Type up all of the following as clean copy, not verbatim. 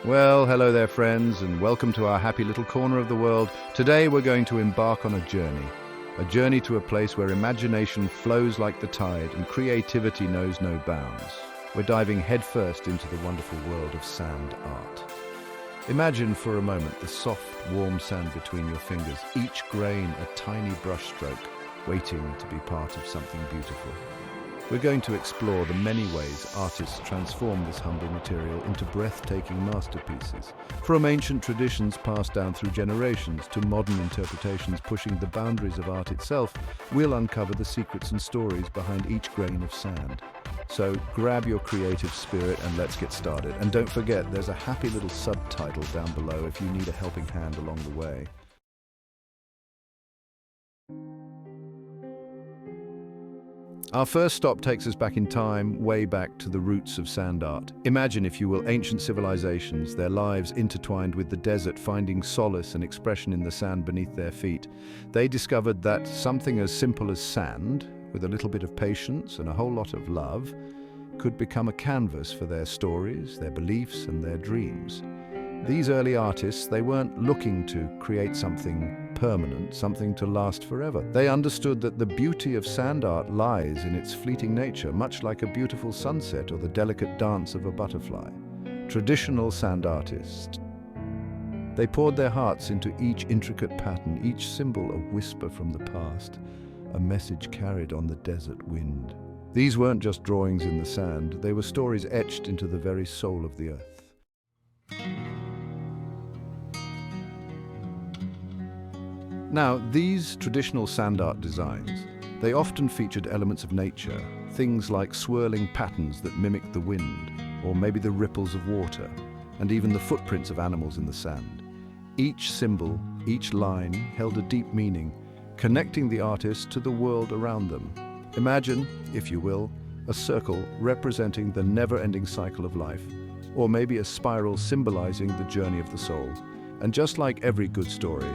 Well, hello there, friends, and welcome to our happy little corner of the world. Today we're going to embark on a journey to a place where imagination flows like the tide and creativity knows no bounds. We're diving headfirst into the wonderful world of sand art. Imagine for a moment the soft, warm sand between your fingers, each grain a tiny brushstroke, waiting to be part of something beautiful. We're going to explore the many ways artists transform this humble material into breathtaking masterpieces. From ancient traditions passed down through generations to modern interpretations pushing the boundaries of art itself, we'll uncover the secrets and stories behind each grain of sand. So grab your creative spirit and let's get started. And don't forget, there's a happy little subtitle down below if you need a helping hand along the way. Our first stop takes us back in time, way back to the roots of sand art. Imagine, if you will, ancient civilizations, their lives intertwined with the desert, finding solace and expression in the sand beneath their feet. They discovered that something as simple as sand, with a little bit of patience and a whole lot of love, could become a canvas for their stories, their beliefs, and their dreams. These early artists, they weren't looking to create something permanent, something to last forever. They understood that the beauty of sand art lies in its fleeting nature, much like a beautiful sunset or the delicate dance of a butterfly. Traditional sand artists, they poured their hearts into each intricate pattern, each symbol a whisper from the past, a message carried on the desert wind. These weren't just drawings in the sand, they were stories etched into the very soul of the earth. Now, these traditional sand art designs, they often featured elements of nature, things like swirling patterns that mimicked the wind, or maybe the ripples of water, and even the footprints of animals in the sand. Each symbol, each line held a deep meaning, connecting the artist to the world around them. Imagine, if you will, a circle representing the never-ending cycle of life, or maybe a spiral symbolizing the journey of the soul. And just like every good story,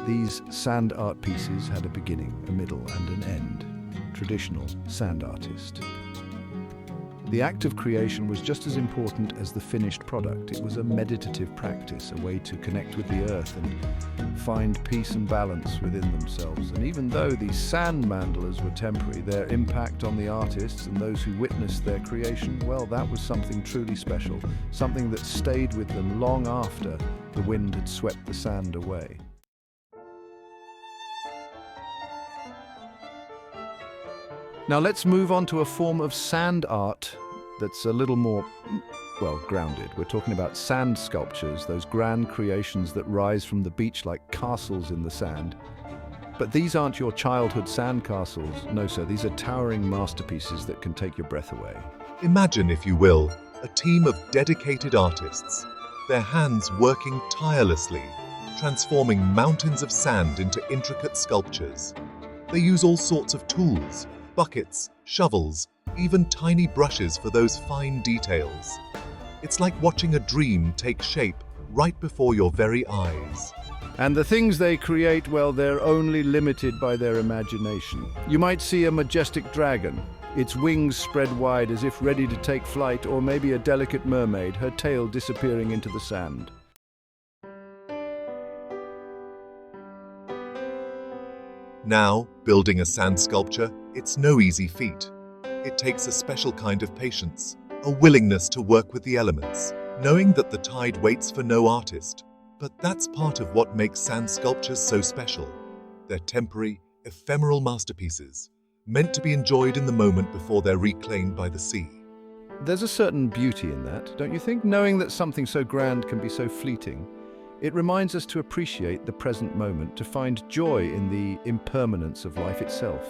these sand art pieces had a beginning, a middle, and an end. Traditional sand artist. The act of creation was just as important as the finished product. It was a meditative practice, a way to connect with the earth and find peace and balance within themselves. And even though these sand mandalas were temporary, their impact on the artists and those who witnessed their creation, well, that was something truly special, something that stayed with them long after the wind had swept the sand away. Now let's move on to a form of sand art that's a little more, well, grounded. We're talking about sand sculptures, those grand creations that rise from the beach like castles in the sand. But these aren't your childhood sand castles. No, sir, these are towering masterpieces that can take your breath away. Imagine, if you will, a team of dedicated artists, their hands working tirelessly, transforming mountains of sand into intricate sculptures. They use all sorts of tools, buckets, shovels, even tiny brushes for those fine details. It's like watching a dream take shape right before your very eyes. And the things they create, well, they're only limited by their imagination. You might see a majestic dragon, its wings spread wide as if ready to take flight, or maybe a delicate mermaid, her tail disappearing into the sand. Now, building a sand sculpture, it's no easy feat. It takes a special kind of patience, a willingness to work with the elements, knowing that the tide waits for no artist. But that's part of what makes sand sculptures so special. They're temporary, ephemeral masterpieces, meant to be enjoyed in the moment before they're reclaimed by the sea. There's a certain beauty in that, don't you think? Knowing that something so grand can be so fleeting. It reminds us to appreciate the present moment, to find joy in the impermanence of life itself.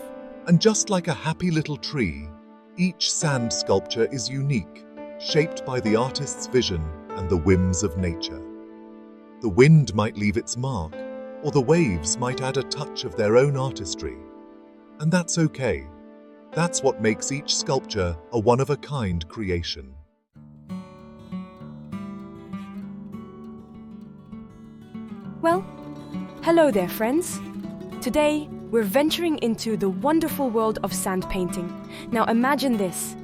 And just like a happy little tree, each sand sculpture is unique, shaped by the artist's vision and the whims of nature. The wind might leave its mark, or the waves might add a touch of their own artistry. And that's okay. That's what makes each sculpture a one-of-a-kind creation. Well, hello there, friends. Today, we're venturing into the wonderful world of sand painting. Now imagine this.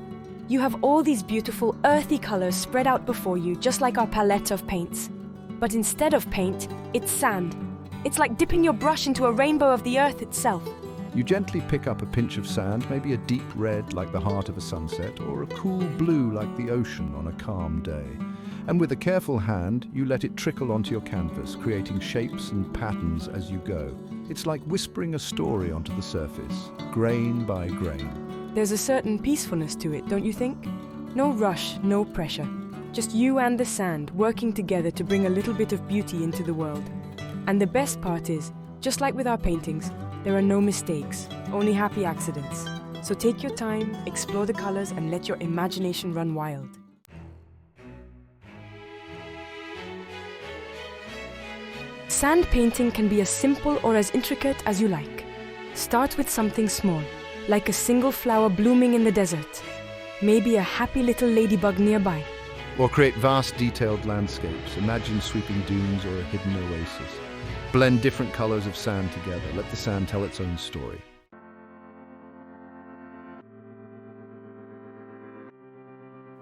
You have all these beautiful earthy colors spread out before you, just like our palette of paints. But instead of paint, it's sand. It's like dipping your brush into a rainbow of the earth itself. You gently pick up a pinch of sand, maybe a deep red like the heart of a sunset, or a cool blue like the ocean on a calm day. And with a careful hand, you let it trickle onto your canvas, creating shapes and patterns as you go. It's like whispering a story onto the surface, grain by grain. There's a certain peacefulness to it, don't you think? No rush, no pressure. Just you and the sand working together to bring a little bit of beauty into the world. And the best part is, just like with our paintings, there are no mistakes, only happy accidents. So take your time, explore the colors, and let your imagination run wild. Sand painting can be as simple or as intricate as you like. Start with something small, like a single flower blooming in the desert. Maybe a happy little ladybug nearby. Or create vast, detailed landscapes. Imagine sweeping dunes or a hidden oasis. Blend different colors of sand together. Let the sand tell its own story.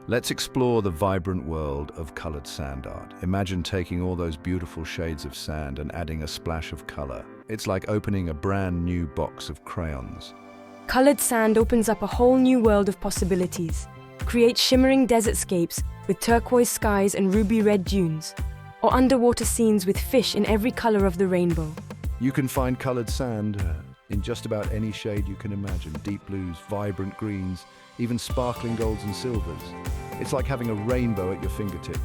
Let's explore the vibrant world of colored sand art. Imagine taking all those beautiful shades of sand and adding a splash of color. It's like opening a brand new box of crayons. Colored sand opens up a whole new world of possibilities. Create shimmering desertscapes with turquoise skies and ruby red dunes, or underwater scenes with fish in every color of the rainbow. You can find colored sand in just about any shade you can imagine. Deep blues, vibrant greens, even sparkling golds and silvers. It's like having a rainbow at your fingertips.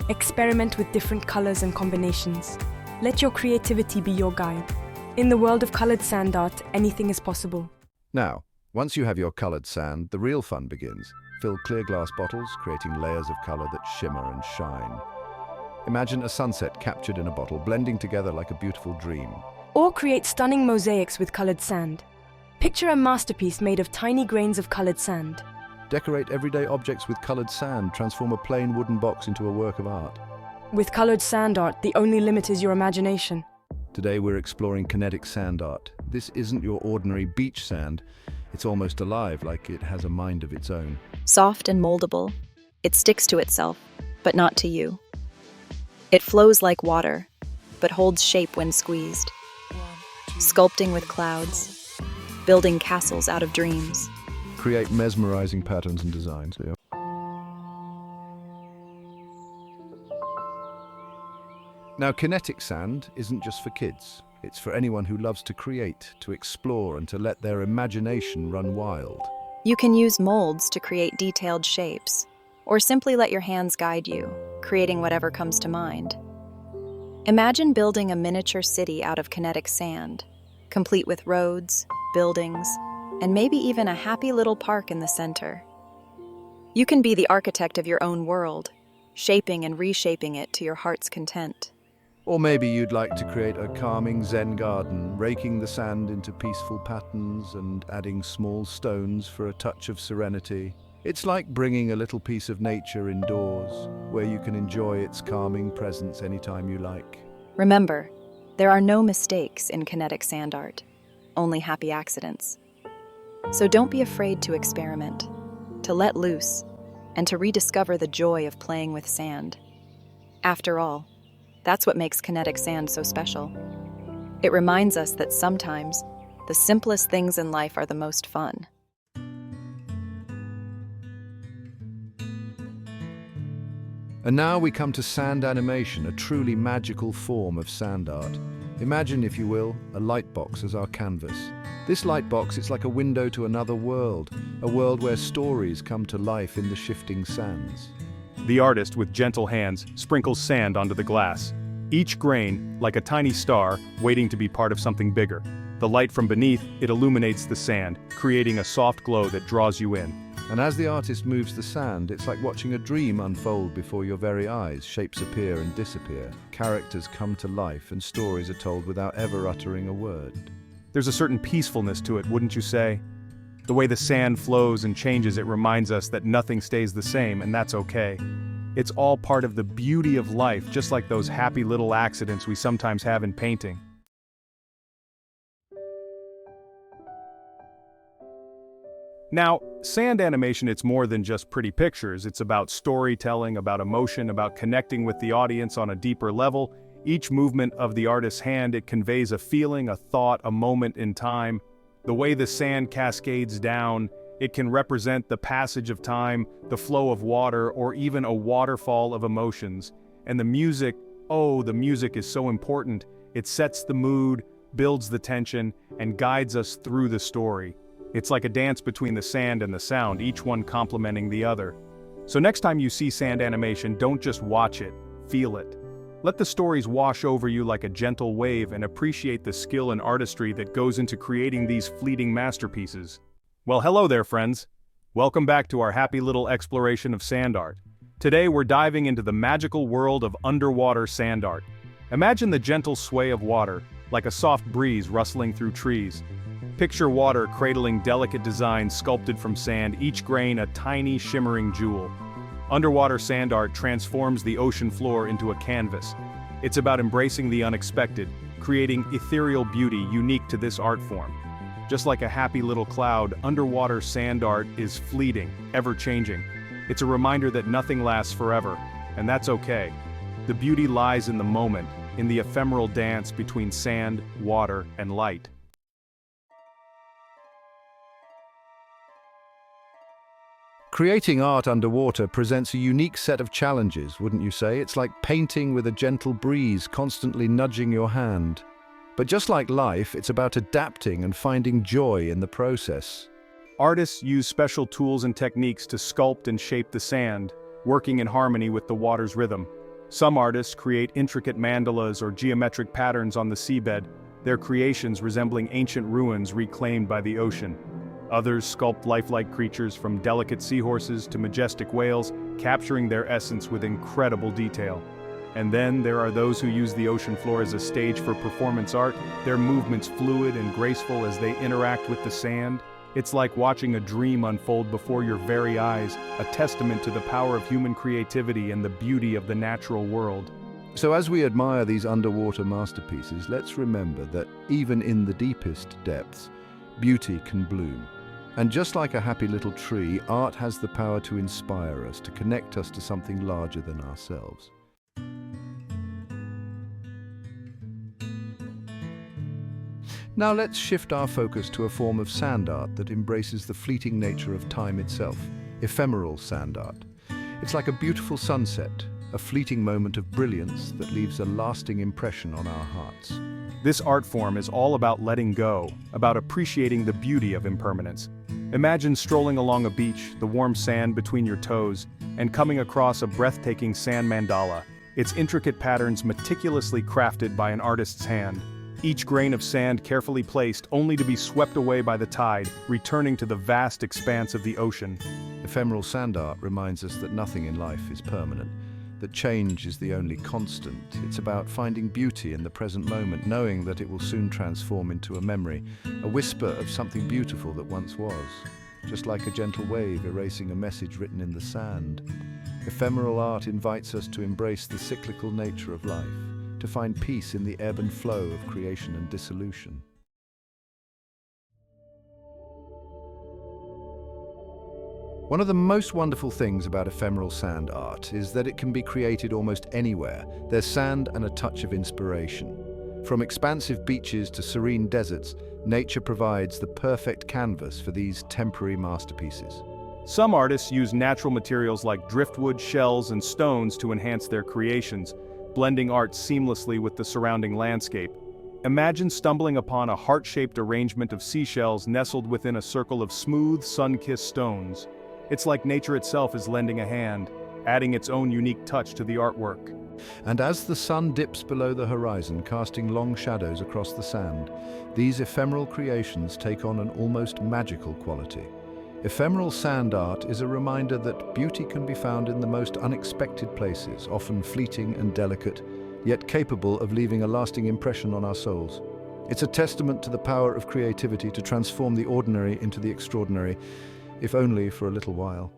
Experiment with different colors and combinations. Let your creativity be your guide. In the world of colored sand art, anything is possible. Now, once you have your colored sand, the real fun begins. Fill clear glass bottles, creating layers of color that shimmer and shine. Imagine a sunset captured in a bottle, blending together like a beautiful dream. Or create stunning mosaics with colored sand. Picture a masterpiece made of tiny grains of colored sand. Decorate everyday objects with colored sand, transform a plain wooden box into a work of art. With colored sand art, the only limit is your imagination. Today we're exploring kinetic sand art. This isn't your ordinary beach sand. It's almost alive, like it has a mind of its own. Soft and moldable, it sticks to itself, but not to you. It flows like water, but holds shape when squeezed. Sculpting with clouds, building castles out of dreams. Create mesmerizing patterns and designs. Yeah. Now, kinetic sand isn't just for kids. It's for anyone who loves to create, to explore, and to let their imagination run wild. You can use molds to create detailed shapes, or simply let your hands guide you, creating whatever comes to mind. Imagine building a miniature city out of kinetic sand, complete with roads, buildings, and maybe even a happy little park in the center. You can be the architect of your own world, shaping and reshaping it to your heart's content. Or maybe you'd like to create a calming Zen garden, raking the sand into peaceful patterns and adding small stones for a touch of serenity. It's like bringing a little piece of nature indoors, where you can enjoy its calming presence anytime you like. Remember, there are no mistakes in kinetic sand art, only happy accidents. So don't be afraid to experiment, to let loose, and to rediscover the joy of playing with sand. After all, that's what makes kinetic sand so special. It reminds us that sometimes the simplest things in life are the most fun. And now we come to sand animation, a truly magical form of sand art. Imagine, if you will, a light box as our canvas. This light box, it's like a window to another world, a world where stories come to life in the shifting sands. The artist, with gentle hands, sprinkles sand onto the glass. Each grain, like a tiny star, waiting to be part of something bigger. The light from beneath, it illuminates the sand, creating a soft glow that draws you in. And as the artist moves the sand, it's like watching a dream unfold before your very eyes. Shapes appear and disappear, characters come to life, and stories are told without ever uttering a word. There's a certain peacefulness to it, wouldn't you say? The way the sand flows and changes, it reminds us that nothing stays the same, and that's okay. It's all part of the beauty of life, just like those happy little accidents we sometimes have in painting. Now, sand animation, it's more than just pretty pictures. It's about storytelling, about emotion, about connecting with the audience on a deeper level. Each movement of the artist's hand, it conveys a feeling, a thought, a moment in time. The way the sand cascades down, it can represent the passage of time, the flow of water, or even a waterfall of emotions. And the music, oh, the music is so important. It sets the mood, builds the tension, and guides us through the story. It's like a dance between the sand and the sound, each one complementing the other. So next time you see sand animation, don't just watch it, feel it. Let the stories wash over you like a gentle wave and appreciate the skill and artistry that goes into creating these fleeting masterpieces. Well, hello there, friends. Welcome back to our happy little exploration of sand art. Today we're diving into the magical world of underwater sand art. Imagine the gentle sway of water, like a soft breeze rustling through trees. Picture water cradling delicate designs sculpted from sand, each grain a tiny shimmering jewel. Underwater sand art transforms the ocean floor into a canvas. It's about embracing the unexpected, creating ethereal beauty unique to this art form. Just like a happy little cloud, underwater sand art is fleeting, ever-changing. It's a reminder that nothing lasts forever, and that's okay. The beauty lies in the moment, in the ephemeral dance between sand, water, and light. Creating art underwater presents a unique set of challenges, wouldn't you say? It's like painting with a gentle breeze constantly nudging your hand. But just like life, it's about adapting and finding joy in the process. Artists use special tools and techniques to sculpt and shape the sand, working in harmony with the water's rhythm. Some artists create intricate mandalas or geometric patterns on the seabed, their creations resembling ancient ruins reclaimed by the ocean. Others sculpt lifelike creatures from delicate seahorses to majestic whales, capturing their essence with incredible detail. And then there are those who use the ocean floor as a stage for performance art, their movements fluid and graceful as they interact with the sand. It's like watching a dream unfold before your very eyes, a testament to the power of human creativity and the beauty of the natural world. So as we admire these underwater masterpieces, let's remember that even in the deepest depths, beauty can bloom. And just like a happy little tree, art has the power to inspire us, to connect us to something larger than ourselves. Now let's shift our focus to a form of sand art that embraces the fleeting nature of time itself, ephemeral sand art. It's like a beautiful sunset, a fleeting moment of brilliance that leaves a lasting impression on our hearts. This art form is all about letting go, about appreciating the beauty of impermanence. Imagine strolling along a beach, the warm sand between your toes, and coming across a breathtaking sand mandala, its intricate patterns meticulously crafted by an artist's hand. Each grain of sand carefully placed only to be swept away by the tide, returning to the vast expanse of the ocean. Ephemeral sand art reminds us that nothing in life is permanent, that change is the only constant. It's about finding beauty in the present moment, knowing that it will soon transform into a memory, a whisper of something beautiful that once was, just like a gentle wave erasing a message written in the sand. Ephemeral art invites us to embrace the cyclical nature of life, to find peace in the ebb and flow of creation and dissolution. One of the most wonderful things about ephemeral sand art is that it can be created almost anywhere. There's sand and a touch of inspiration. From expansive beaches to serene deserts, nature provides the perfect canvas for these temporary masterpieces. Some artists use natural materials like driftwood, shells, and stones to enhance their creations, blending art seamlessly with the surrounding landscape. Imagine stumbling upon a heart-shaped arrangement of seashells nestled within a circle of smooth, sun-kissed stones. It's like nature itself is lending a hand, adding its own unique touch to the artwork. And as the sun dips below the horizon, casting long shadows across the sand, these ephemeral creations take on an almost magical quality. Ephemeral sand art is a reminder that beauty can be found in the most unexpected places, often fleeting and delicate, yet capable of leaving a lasting impression on our souls. It's a testament to the power of creativity to transform the ordinary into the extraordinary, if only for a little while.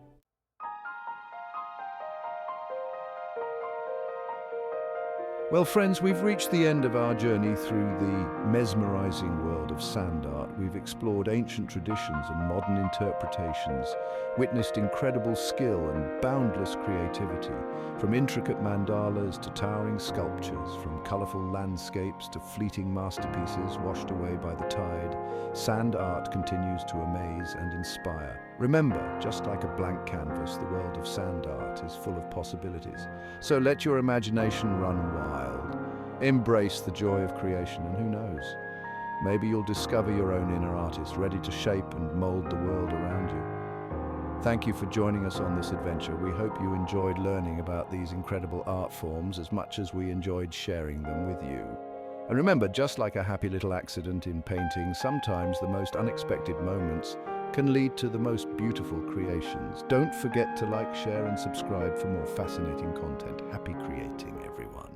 Well, friends, we've reached the end of our journey through the mesmerizing world of sand art. We've explored ancient traditions and modern interpretations, witnessed incredible skill and boundless creativity, from intricate mandalas to towering sculptures, from colorful landscapes to fleeting masterpieces washed away by the tide. Sand art continues to amaze and inspire. Remember, just like a blank canvas, the world of sand art is full of possibilities. So let your imagination run wild. Embrace the joy of creation, and who knows, maybe you'll discover your own inner artist, ready to shape and mold the world around you. Thank you for joining us on this adventure. We hope you enjoyed learning about these incredible art forms as much as we enjoyed sharing them with you. And remember, just like a happy little accident in painting, sometimes the most unexpected moments can lead to the most beautiful creations. Don't forget to like, share, and subscribe for more fascinating content. Happy creating, everyone.